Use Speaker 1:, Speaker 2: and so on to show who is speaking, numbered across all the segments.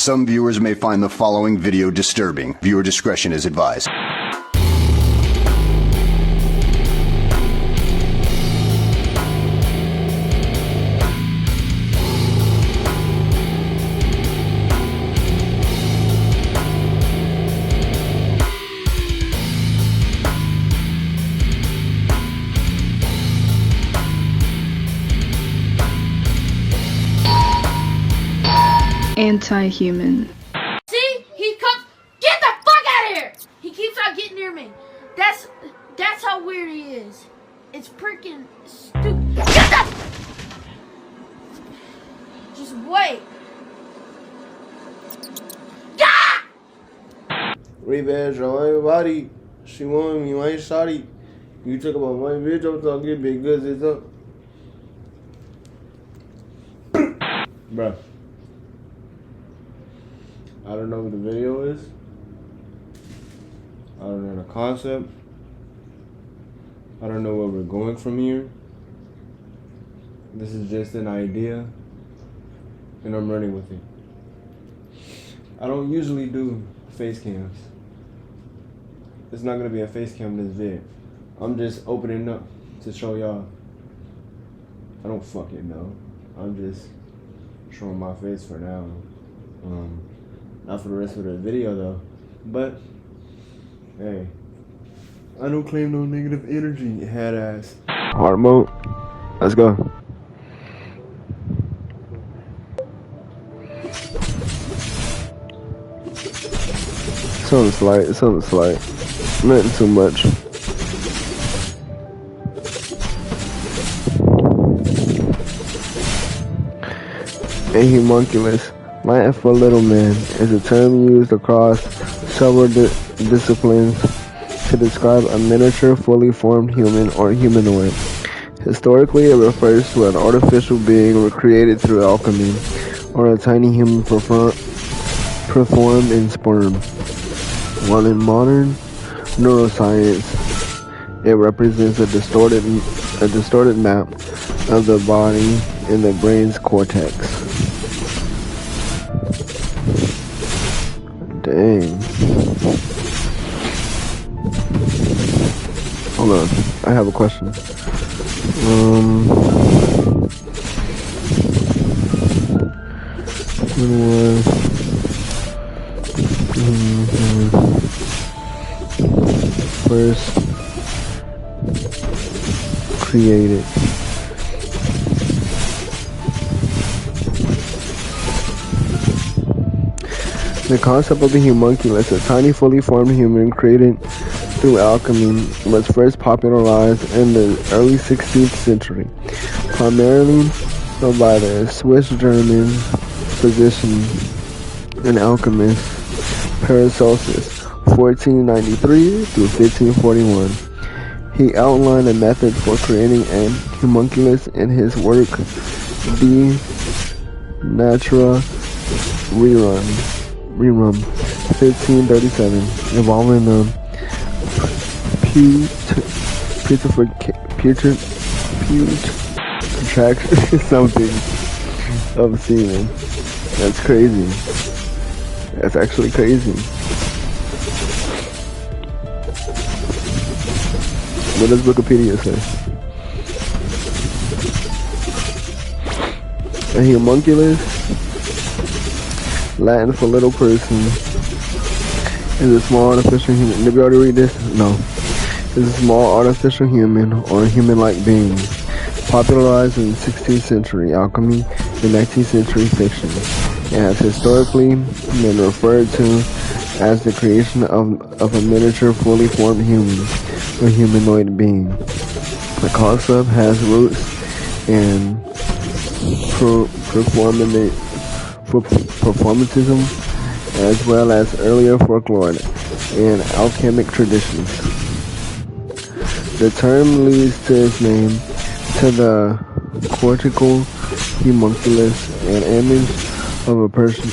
Speaker 1: Some viewers may find the following video disturbing. Viewer discretion is advised.
Speaker 2: Anti-human.
Speaker 3: See? He comes. Get the fuck out of here! He keeps on getting near me. That's how weird he is. It's freaking stupid. Get the. Just wait.
Speaker 4: Revenge on everybody. She wanted me, I ain't shawty. You talk about my bitch, I'm talking big goods, it's up. Bruh. I don't know what the video is. I don't know the concept. I don't know where we're going from here. This is just an idea, and I'm running with it. I don't usually do face cams. It's not gonna be a face cam this vid. I'm just opening up to show y'all. I don't fucking know. I'm just showing my face for now. Not for the rest of the video though. But hey, I don't claim no negative energy, head ass. Hard mode. Let's go. Something slight. Nothing too much. A homunculus, Latin for little man, is a term used across several disciplines to describe a miniature, fully formed human or humanoid. Historically, it refers to an artificial being created through alchemy, or a tiny human performed in sperm. While in modern neuroscience, it represents a distorted map of the body in the brain's cortex. Dang. Hold on, I have a question. First created. The concept of the homunculus, a tiny fully formed human created through alchemy, was first popularized in the early 16th century, primarily by the Swiss-German physician and alchemist Paracelsus, 1493 through 1541. He outlined a method for creating an homunculus in his work De Natura Rerum, 1537, involving the putrefaction something of semen. That's crazy. That's actually crazy. What does Wikipedia say? A homunculus, Latin for little person, is a small artificial human. Did we already read this? No. Is a small artificial human or human-like being, popularized in the 16th century alchemy and 19th century fiction. It has historically been referred to as the creation of a miniature, fully formed human or humanoid being. The concept has roots in performatism, as well as earlier folklore and alchemic traditions. The term leads to its name to the cortical homunculus, an image of a person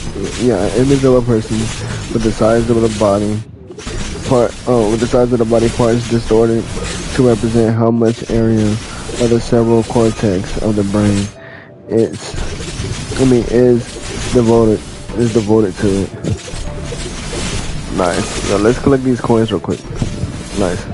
Speaker 4: with the size of the body parts distorted to represent how much area of the cerebral cortex of the brain is devoted is devoted to it. Nice. Now let's collect these coins real quick. Nice.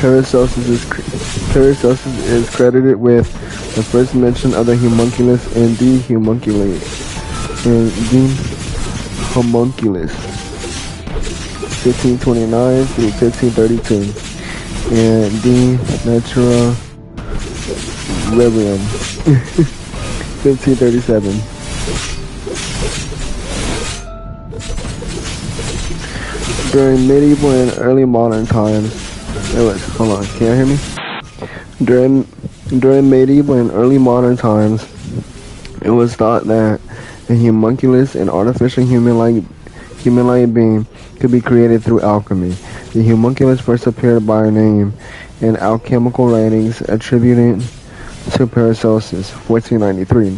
Speaker 4: Paracelsus is credited with the first mention of the homunculus and the homunculus 1529 through 1532 and de natura rerum 1537. During medieval and early modern times, hold on, can you hear me? During medieval and early modern times, it was thought that a homunculus, an artificial human-like being, could be created through alchemy. The homunculus first appeared by name in alchemical writings attributed to Paracelsus, 1493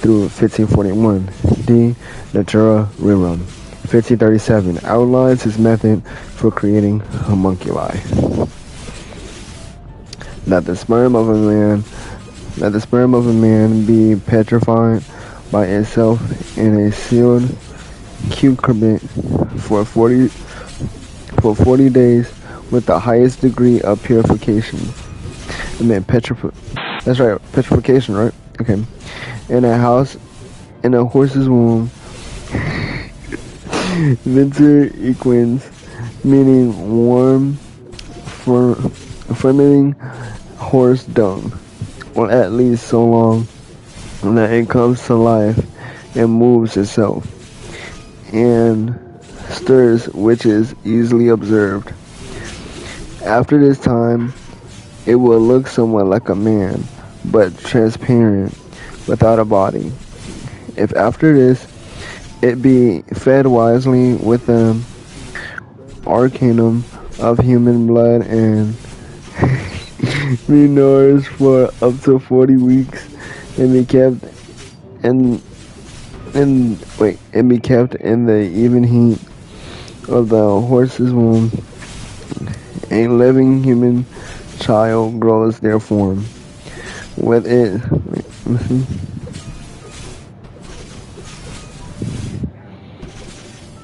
Speaker 4: through 1541. De natura rerum, 1537, outlines his method for creating homunculi. That the sperm of a man be petrified by itself in a sealed cucurbit for 40 days with the highest degree of purification. And then that's right, petrification, right? Okay. In a horse's womb, Vinter equins, meaning warm, fermenting horse dung, or at least so long that it comes to life and moves itself and stirs, which is easily observed. After this time, it will look somewhat like a man, but transparent, without a body. If after this, it be fed wisely with the arcanum of human blood and be nourished for up to 40 weeks and be kept in the even heat of the horse's womb, a living human child grows their form. With it,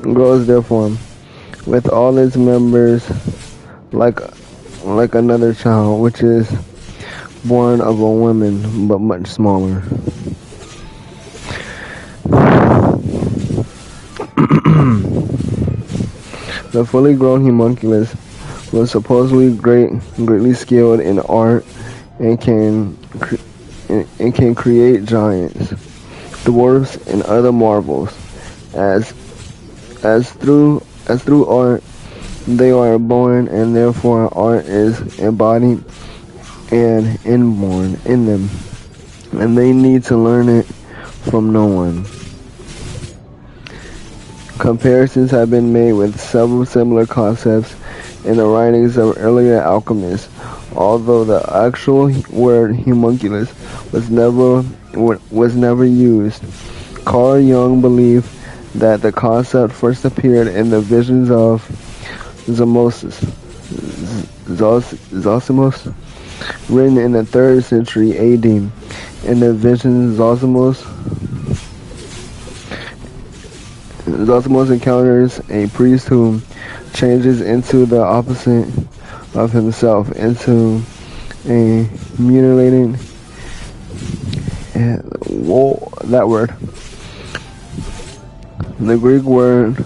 Speaker 4: grows their form with all its members like another child, which is born of a woman, but much smaller. The fully grown homunculus was supposedly greatly skilled in art and can create giants, dwarfs, and other marvels. As through art they are born, and therefore art is embodied and inborn in them, and they need to learn it from no one. Comparisons have been made with several similar concepts in the writings of earlier alchemists, although the actual word homunculus was never used. Carl Jung believed that the concept first appeared in the visions of Zosimus, written in the 3rd century AD. In the vision, Zosimus encounters a priest who changes into the opposite of himself, into a mutilated, that word. The Greek word,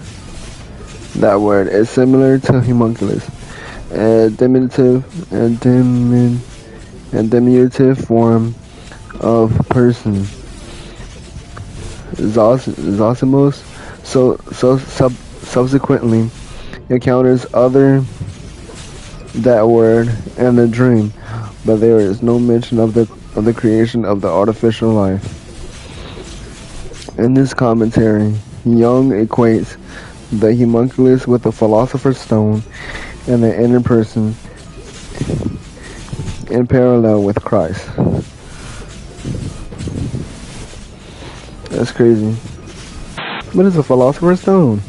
Speaker 4: that word, is similar to homunculus, a diminutive form of person. Zosimus subsequently encounters that word in the dream, but there is no mention of the creation of the artificial life. In this commentary, Jung equates the homunculus with the philosopher's stone and the inner person in parallel with Christ. That's crazy. What is a philosopher's stone?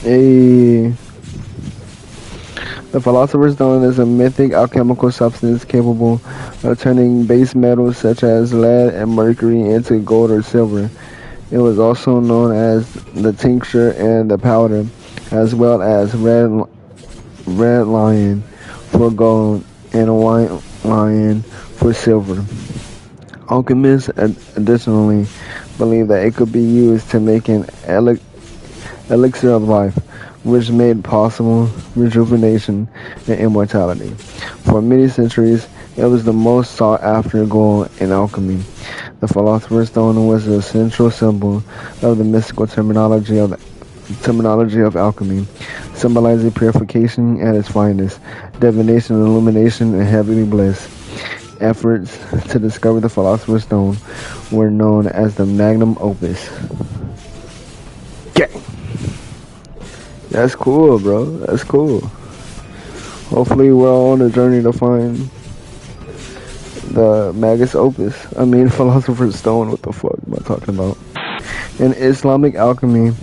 Speaker 4: A The Philosopher's Stone is a mythic alchemical substance capable of turning base metals such as lead and mercury into gold or silver. It was also known as the tincture and the powder, as well as red lion for gold and white lion for silver. Alchemists additionally believed that it could be used to make an elixir of life, which made possible rejuvenation and immortality. For many centuries, it was the most sought after goal in alchemy. The Philosopher's Stone was a central symbol of the mystical terminology of alchemy, symbolizing purification at its finest, divination, illumination, and heavenly bliss. Efforts to discover the Philosopher's Stone were known as the magnum opus. Okay. That's cool, bro. That's cool. Hopefully we're all on a journey to find the magus opus. Philosopher's Stone. What the fuck am I talking about? In Islamic alchemy,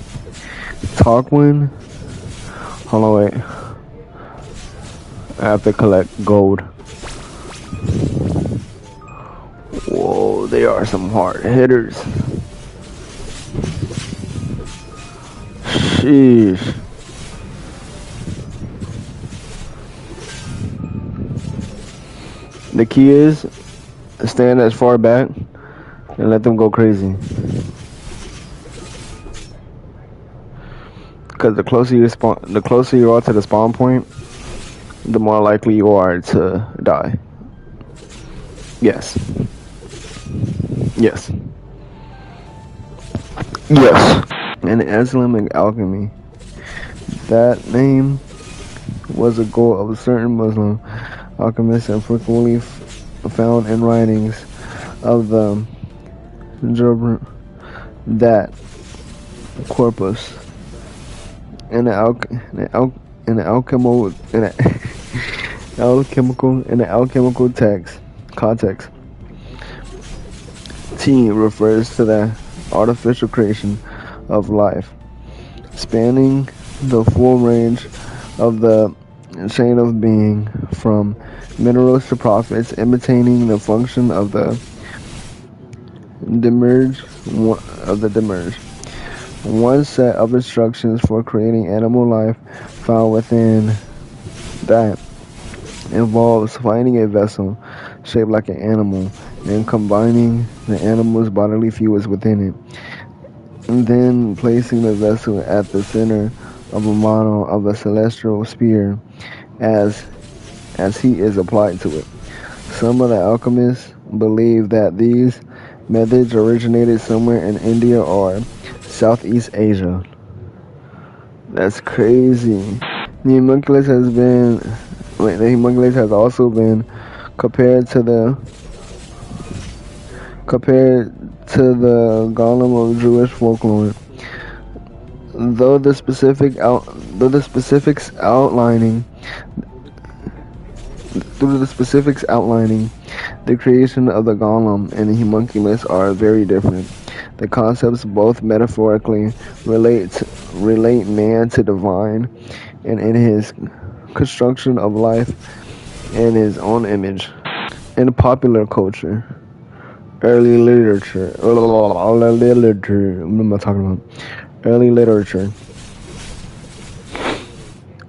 Speaker 4: Tarquin. Hold on, wait. I have to collect gold. Whoa, they are some hard hitters. Sheesh. The key is stand as far back and let them go crazy. Because the closer you are to the spawn point, the more likely you are to die. Yes. Yes. Yes. In Islamic alchemy, that name was a goal of a certain Muslim alchemists and frequently found in writings of the that corpus in the alchemical text context. T refers to the artificial creation of life, spanning the full range of the chain of being, from minerals to prophets, imitating the function of the demerge. One set of instructions for creating animal life found within that involves finding a vessel shaped like an animal and combining the animal's bodily fluids within it, and then placing the vessel at the center of a model of a celestial sphere as heat is applied to it. Some of the alchemists believe that these methods originated somewhere in India or Southeast Asia. That's crazy. The homunculus has also been compared to the golem of Jewish folklore. Though the specifics outlining the creation of the golem and the homunculus are very different. The concepts both metaphorically relate man to divine and in his construction of life in his own image. In popular culture, early literature. What am I talking about? Early literature.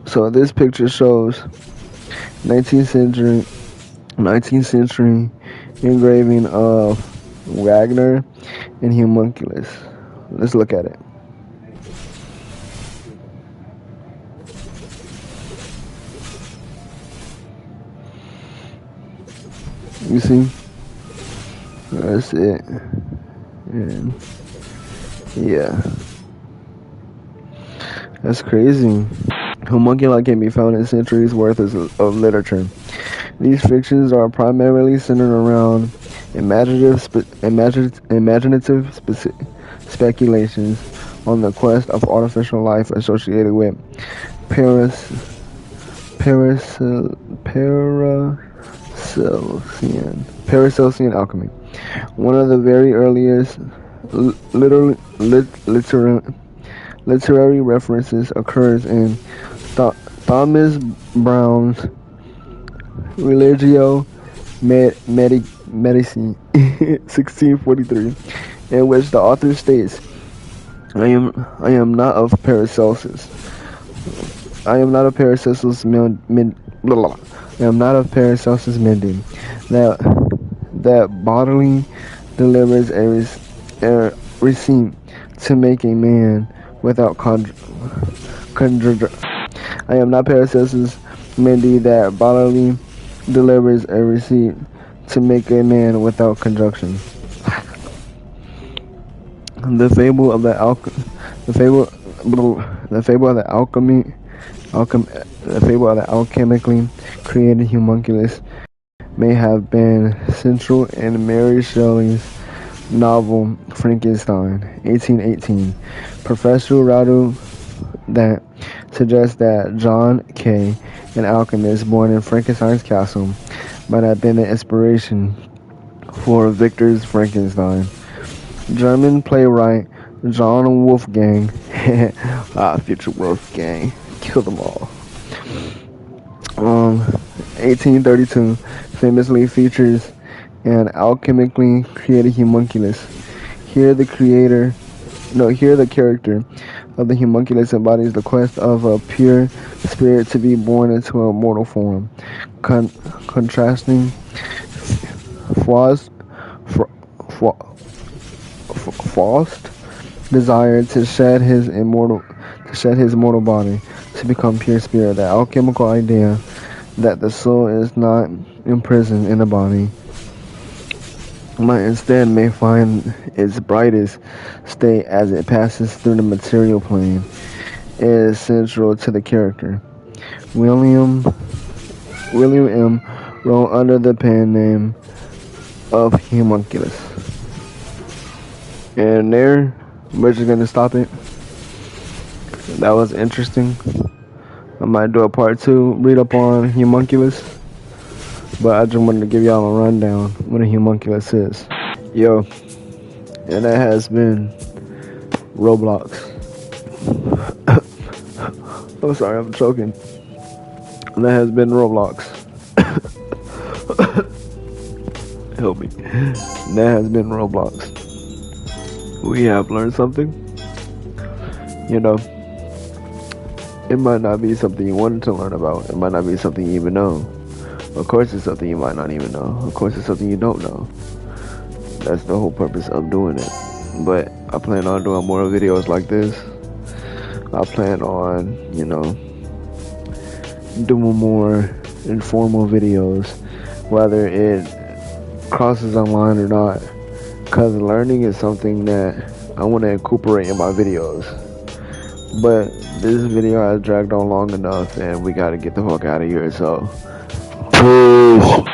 Speaker 4: So this picture shows 19th century engraving of Wagner and homunculus. Let's look at it. You see? That's it. And yeah. That's crazy. Homunculi can be found in centuries worth of literature. These fictions are primarily centered around imaginative speculations on the quest of artificial life associated with Paracelsian alchemy. literary references occurs in Thomas Brown's Religio Medici, 1643, in which the author states, I am not of Paracelsus. I am not of Paracelsus I am not of Paracelsus mending that bodily delivers a receipt to make a man without I am not Paracelsus Mindy that bodily delivers a receipt to make a man without conjunction. The fable of the alchemically created homunculus may have been central in Mary Shelley's novel Frankenstein, 1818. Professor Radu that suggests that John K., an alchemist born in Frankenstein's castle, might have been the inspiration for Victor's Frankenstein. German playwright John Wolfgang, future Wolfgang, kill them all. 1832 famously features an alchemically created homunculus. Here the character of the homunculus embodies the quest of a pure spirit to be born into a mortal form, contrasting Faust's desire to shed his mortal body to become pure spirit. The alchemical idea that the soul is not imprisoned in the body, but instead may find its brightest state as it passes through the material plane, is central to the character. William M. wrote under the pen name of homunculus. And there, we're just gonna stop it. That was interesting. I might do a part 2, read up on homunculus, but I just wanted to give y'all a rundown what a homunculus is. Yo, and that has been Roblox. I'm sorry, I'm choking. And that has been Roblox. Help me. And that has been Roblox. We have learned something. You know, it might not be something you wanted to learn about. It might not be something you even know. Of course it's something you might not even know. Of course it's something you don't know. That's the whole purpose of doing it. But I plan on doing more videos like this. I plan on, doing more informal videos, whether it crosses a line or not. Because learning is something that I want to incorporate in my videos. But this video has dragged on long enough and we got to get the fuck out of here. So, peace.